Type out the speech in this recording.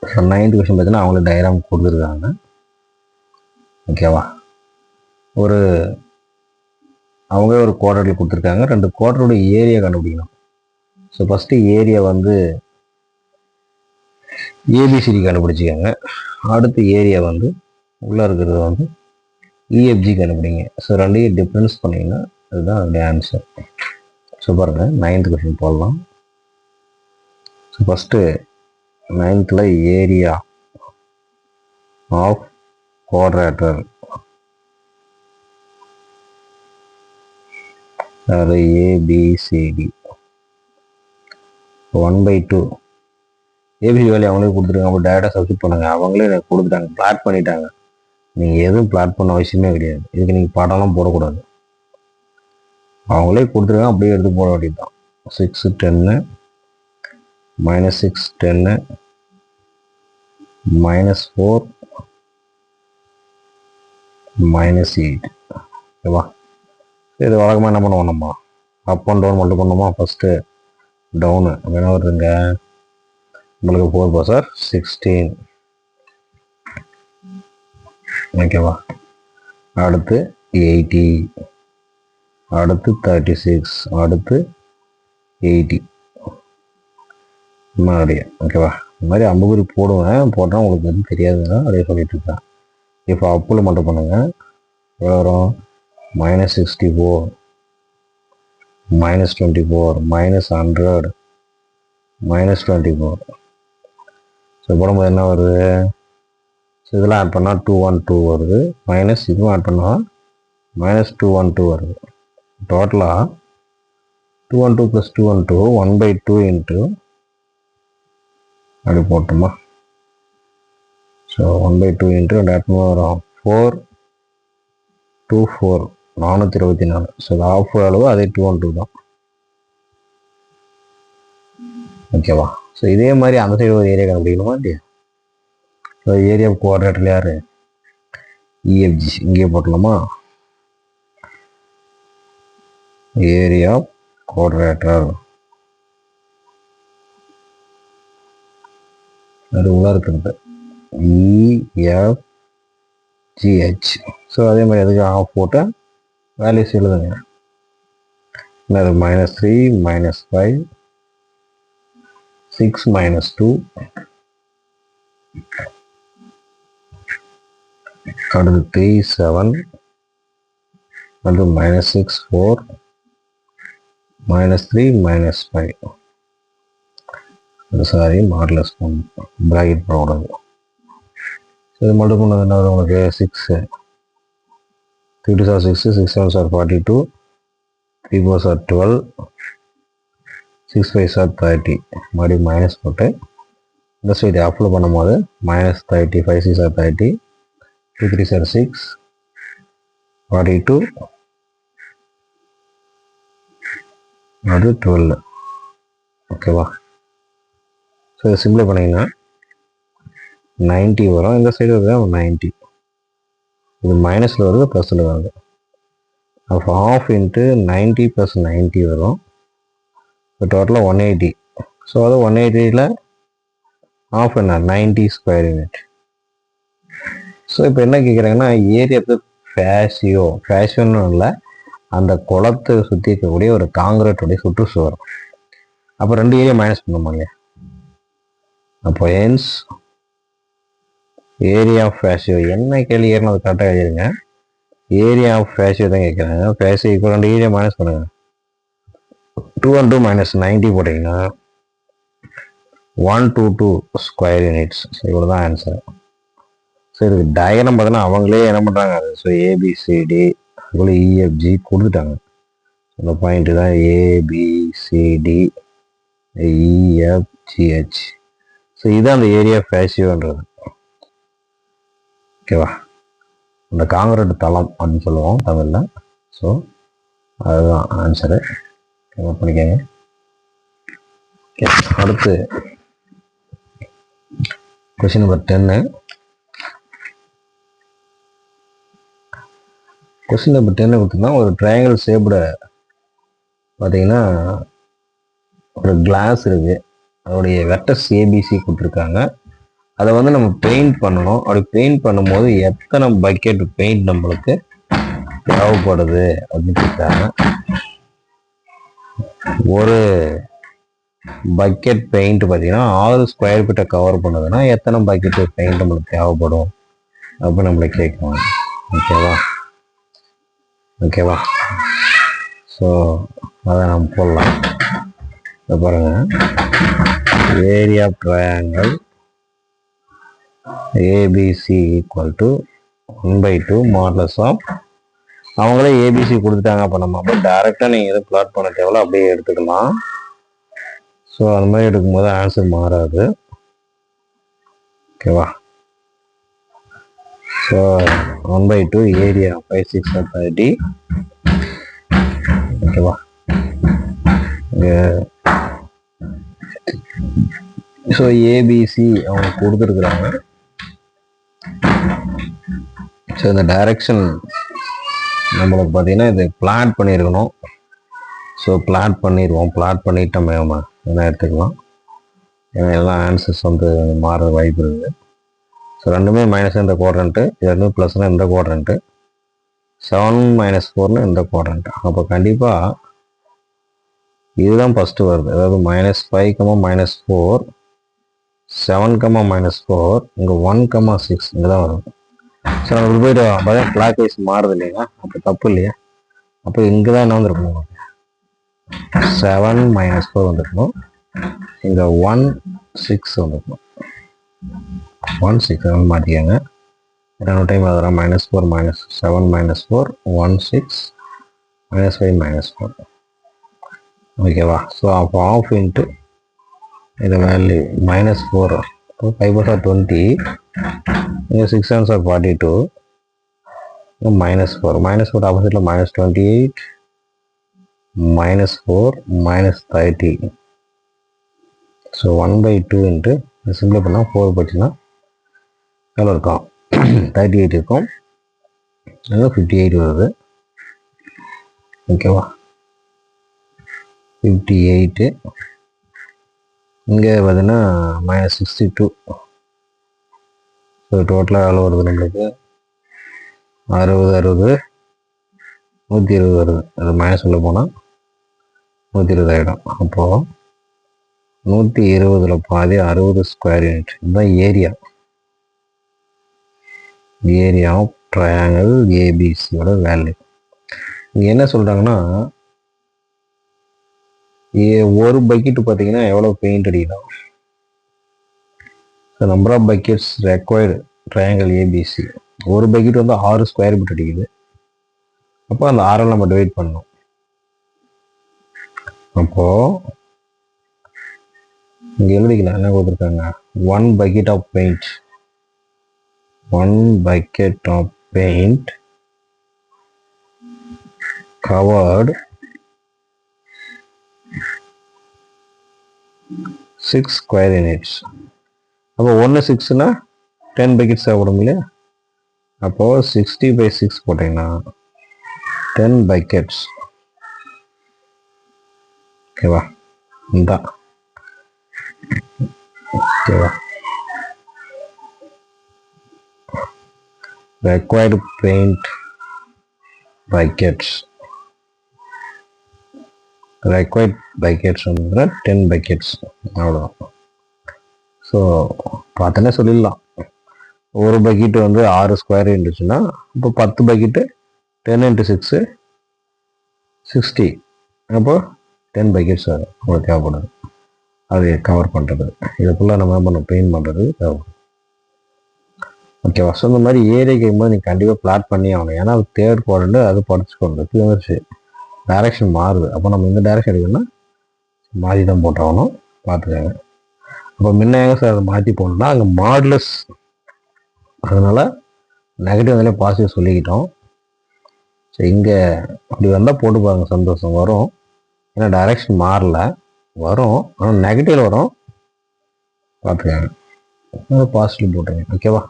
So 9th question பார்த்தீங்கன்னா அவங்களே diagram கொடுத்துருக்காங்க. ஓகேவா, அவங்க ஒரு குவாட்ரேட்டில் கொடுத்துருக்காங்க. 2 குவாட்ரோட ஏரியா கண்டுபிடிக்கணும். ஸோ ஃபஸ்ட்டு ஏரியா வந்து ஏபிசிடி கண்டுபிடிச்சிக்கோங்க. அடுத்து ஏரியா வந்து உள்ளே இருக்கிறது வந்து இஎஃப்ஜி கண்டுபிடிங்க. ஸோ ரெண்டையும் டிஃப்ரென்ஸ் பண்ணிங்கன்னா அதுதான் அதோடைய ஆன்சர். ஸோ பாருங்கள் 9th கொஸ்டின் போடலாம். So first 9th area of quadrilateral அது ஏபிசிடி 1/2. ஏபிசி வேல்யூ அவங்களே கொடுத்துருக்காங்க. அப்போ டேரெக்டாக சப்ஸ்டிட் பண்ணுங்க. அவங்களே எனக்கு கொடுத்துட்டாங்க, பிளாட் பண்ணிட்டாங்க. நீங்கள் எதுவும் பிளாட் பண்ண அவசியமே கிடையாது. இதுக்கு நீங்கள் படம்லாம் போடக்கூடாது. அவங்களே கொடுத்துருக்காங்க, அப்படியே எடுத்து போட வேண்டியது தான். 6 10 -6 10 -4 -8. ஓகேவா, இது வழக்கமாக என்ன பண்ணுவோம், நம்ம அப் அண்ட் டவுன் மட்டும் பண்ணுவோமா. ஃபஸ்ட்டு டவுனு வேணா வருதுங்க. உங்களுக்கு 4 சார் 16. ஓகேவா, அடுத்து 80, அடுத்து 36, அடுத்து 80 மறுபடியும். ஓகேவா, இந்த மாதிரி 50 போடுவேன். போட்டால் உங்களுக்கு எதுவும் தெரியாதுன்னா அப்படியே சொல்லிட்டு இருக்கேன். இப்போ அப்பில் மட்டும் பண்ணுங்க. வரும் -64 -24 -100 -24. ஸோ போடும்போது என்ன வருது, ஸோ இதெல்லாம் ஆட் பண்ணால் 212 வருது. மைனஸ் இதுவும் ஆட் பண்ணால் -212 வருது. டோட்டலாக 212 + 212 1/2 இன்ட்டு அப்படி போட்டோமா. ஸோ 1/2 இன்ட்டு ரெண்டு ஆட் பண்ணால் வரும் 424 424. ஸோ அது ஆஃப் அளவு அதே 212 தான். ஓகேவா, ஸோ இதே மாதிரி அந்த சைடு ஒரு ஏரியா கண்டுபிடிக்கணுமா இல்லையா. ஸோ ஏரியா குவாட்ரேட்டர் யார், இஎஃப்ஜி. இங்கே போட்டலாமா. ஏரியா குவாட்ரேட்டர் அது உள்ள இருக்கிறது இஎஃப்ஜிஹெச். ஸோ அதே மாதிரி அதுக்கு ஆஃப் போட்டு வேல்யூஸ் எழுதுங்க. என்னது -3 -5 6 -2 அடுத்து 3 7 அடுத்து -6 4 -3 -5. சாரி மாடலஸ் பிராக்கெட் போடக்கூடாது. இது மட்டும் பண்ணது என்ன வரும் உங்களுக்கு 6 3 2 are 6 6 7 are 42 3 4 are 12 6 5 are 30. மறுபடியும் மைனஸ் போட்டு இந்த சைடு அப்ளை பண்ணும்போது -30 5 6 are 30 2 3 are 6 42 அது 12. ஓகேவா, ஸோ இதை சிம்பிளை பண்ணிங்கன்னா 90 வரும். இந்த சைடு வருது 90. இது மைனஸில் வருது, ப்ளஸில் வருது. அப்போ ஆஃப் இன்ட்டு 90 + 90 வரும். ஸோ டோட்டலாக 180. ஸோ அது 180ல் ஆஃப் என்ன 90 ஸ்கொயர் யூனிட். ஸோ இப்போ என்ன கேட்குறாங்கன்னா ஏரியா ஃபேஷியோன்னு இல்லை, அந்த குளத்தை சுற்றி இருக்கக்கூடிய ஒரு காங்கிரீட்டுடைய சுற்றுச்சுவர். அப்போ 2 ஏரியா மைனஸ் பண்ணுமா இல்லையா. அப்போ ஹென்ஸ் ஏரியா ஆஃப் ஃபேஷியோ என்ன கேள்வி கேட்கணும் அது கரெக்டாக எழுதிருங்க. ஏரியா ஆஃப் ஃபேஷியோ தான் கேட்குறாங்க. ஃபேஷியோ இப்போ 2 ஏரியா மைனஸ் பண்ணுங்க. 212 - 90 போட்டிங்கன்னா 122 ஸ்கொயர் யூனிட்ஸ். ஸோ இவ்வளோ தான் ஆன்சர். ஸோ இதுக்கு டயக்ராம் பார்த்தீங்கன்னா அவங்களே என்ன பண்ணுறாங்க, ஸோ ஏபிசிடி அதுக்குள்ளே இஎஃப்ஜி கொடுத்துட்டாங்க. அந்த பாயிண்ட்டு தான் ஏபிசிடி இஎஃப்ஜிஹெச். ஸோ இதுதான் அந்த ஏரியா ஃபேஷியோன்றது. ஓகேவா, அந்த காங்கிரீட் தளம் அப்படின்னு சொல்லுவோம் தமிழில். ஸோ அதுதான் ஆன்சரு. நோட் பண்ணிக்கோங்க. அடுத்து கொஸ்டின் நம்பர் 10. கொஸ்டின் நம்பர் 10 கொடுத்தீங்கன்னா ஒரு ட்ரையாங்கிள் ஷேப்டு பார்த்தீங்கன்னா ஒரு கிளாஸ் இருக்குது. அதோடைய வெக்டர்ஸ் ஏபிசி கொடுத்துருக்காங்க. அதை வந்து நம்ம பெயிண்ட் பண்ணணும். அப்படி பெயிண்ட் பண்ணும்போது எத்தனை பக்கெட் பெயிண்ட் நம்மளுக்கு தேவைப்படுது அப்படின்னு கேட்டாங்க. ஒரு பக்கெட் பெயிண்ட் பார்த்தீங்கன்னா 6 ஸ்கொயர் ஃபீட்டை கவர் பண்ணுதுன்னா எத்தனை பக்கெட் பெயிண்ட் நம்மளுக்கு தேவைப்படும் அப்படின்னு நம்மளை கேட்கணும். ஓகேவா. ஸோ அதை நம்ம போடலாம். இதை பாருங்க, area of triangle ABC equal to 1/2 modulus of, அவங்களே ஏபிசி கொடுத்துட்டாங்க. அப்போ நம்ம அப்படியே டைரெக்டாக நீங்கள் எதுவும் பிளாட் பண்ண தேவையில்ல, அப்படியே எடுத்துக்கலாம். ஸோ அந்த மாதிரி எடுக்கும்போது ஆன்சர் மாறாது. ஓகேவா. So 1/2 area 5, 6 30. ஓகேவா. ஸோ ஏபிசி அவங்க கொடுத்துருக்குறாங்க. ஸோ இந்த டைரக்ஷன் நம்மளுக்கு பார்த்தீங்கன்னா இது பிளாட் பண்ணியிருக்கணும். ஸோ பிளாட் பண்ணிடுவோம். பிளாட் பண்ணிட்டோமே நம்ம என்ன எடுத்துக்கலாம். ஏன்னா எல்லாம் ஆன்சர்ஸ் வந்து மாற வாய்ப்பு இருக்குது. ஸோ ரெண்டுமே மைனஸ் இந்த குவாட்ரண்ட்டு, இது ரெண்டும் ப்ளஸ்னால் இந்த குவாட்ரண்ட்டு, 7 - 4 இந்த குவாட்ரண்ட். அப்போ கண்டிப்பாக இதுதான் ஃபஸ்ட்டு வருது. அதாவது -5, -4, 7, -4, இங்கே 1, 6 இங்கே தான் வரும். ஸோ நம்ம போயிட்டு பார்த்தா கிளாக் வைஸ் மாறுது இல்லைங்களா, அப்போ தப்பு இல்லையா. அப்போ இங்கே தான் என்ன வந்துருக்கணும், 7 - 4 வந்துருக்கணும். இங்கே 1, 6 வந்துருக்கணும். 1, 6 மாற்றிக்காங்க. 2 டைம் அதெல்லாம் -4, -7, -4, 1, 6, -5, -4. ஓகேவா. ஸோ அப்போ ஆஃப் இன்ட்டு இது வேல்யூ -4, 5 × 20, இங்கே 6 7 are 42, -4, -4 ஆப்போசிட்டில் -28, -4, -30. ஸோ 1/2 இன்ட்டு சிம்பிள் பண்ணால் 4 போச்சுன்னா எவ்வளோ இருக்கும், 38 இருக்கும். 58 வருது. ஓகேவா. 58 இங்கே பார்த்தீங்கன்னா -62. ஸோ டோட்டலாக எவ்வளோ வருது நம்மளுக்கு, 60, 120 வருது. அது மைனஸ் உள்ள போனால் 120 ஆகிடும். அப்போது 120ல் பாதி 60 ஸ்கொயர் யூனிட். இதுதான் ஏரியா ஆஃப் ட்ரையாங்கிள் ஏபிசியோட வேல்யூ. இங்கே என்ன சொல்கிறாங்கன்னா, ஒரு பக்கெட்டு பார்த்தீங்கன்னா எவ்வளோ பெயிண்ட் அடிக்கலாம். So number of buckets required triangle ABC, ஒரு பக்கெட் வந்து 6 ஸ்கொயர் ஃபீட் அடிக்குது. அப்போ அந்த 6 நம்ம டிவைட் பண்ணணும். அப்போது இங்கே எழுதிக்கலாம், என்ன கொடுத்துருக்காங்க, 1 bucket of paint, 1 bucket of paint covered 6 square units. அப்போ 1 6னா 10 பக்கெட்ஸ் தேவைப்படும் இல்லையா. அப்போது 60/6 போட்டிங்கன்னா 10 பக்கெட்ஸ். ஓகேவா. இந்த ஓகேவா. required paint buckets வந்து 10 buckets அவ்வளோதான். ஸோ பார்த்தோன்னே சொல்லிடலாம், ஒரு பக்கெட்டு வந்து 6 ஸ்கொயர் இருந்துச்சுன்னா இப்போ 10 பக்கெட்டு 10 × 6 60. அப்போ 10 பக்கெட்ஸ் வரும் உங்களுக்கு தேவைப்படுது. அது கவர் பண்ணுறது, இதை ஃபுல்லாக நம்ம பண்ண பெயிண்ட் பண்ணுறது தேவைப்படும். ஓகேவா. ஸோ இந்த மாதிரி ஏரியா கேட்கும்போது நீங்கள் கண்டிப்பாக பிளாட் பண்ணி ஆகணும். ஏன்னா அது தேர்ட் குவாட்ரண்ட், அது படிச்சுக்கொண்டு வந்துச்சு, டைரக்ஷன் மாறுது. அப்போ நம்ம இந்த டைரக்ஷன் எடுக்கணும்னா மாற்றி தான் போட்டாகணும், பார்த்துக்கோங்க. அப்போ முன்னையாக சார் அதை மாற்றி போகணுன்னா அங்கே மாடுலஸ், அதனால் நெகட்டிவ் வந்தாலே பாசிட்டிவ் சொல்லிக்கிட்டோம். ஸோ இங்கே அப்படி வந்தால் போட்டு பாருங்க, சந்தோஷம் வரும். ஏன்னா டைரக்ஷன் மாறல, வரும், ஆனால் நெகட்டிவ் வரும், பார்த்துக்கோங்க. பாசிட்டிவ் போட்டுருங்க. ஓகேவா.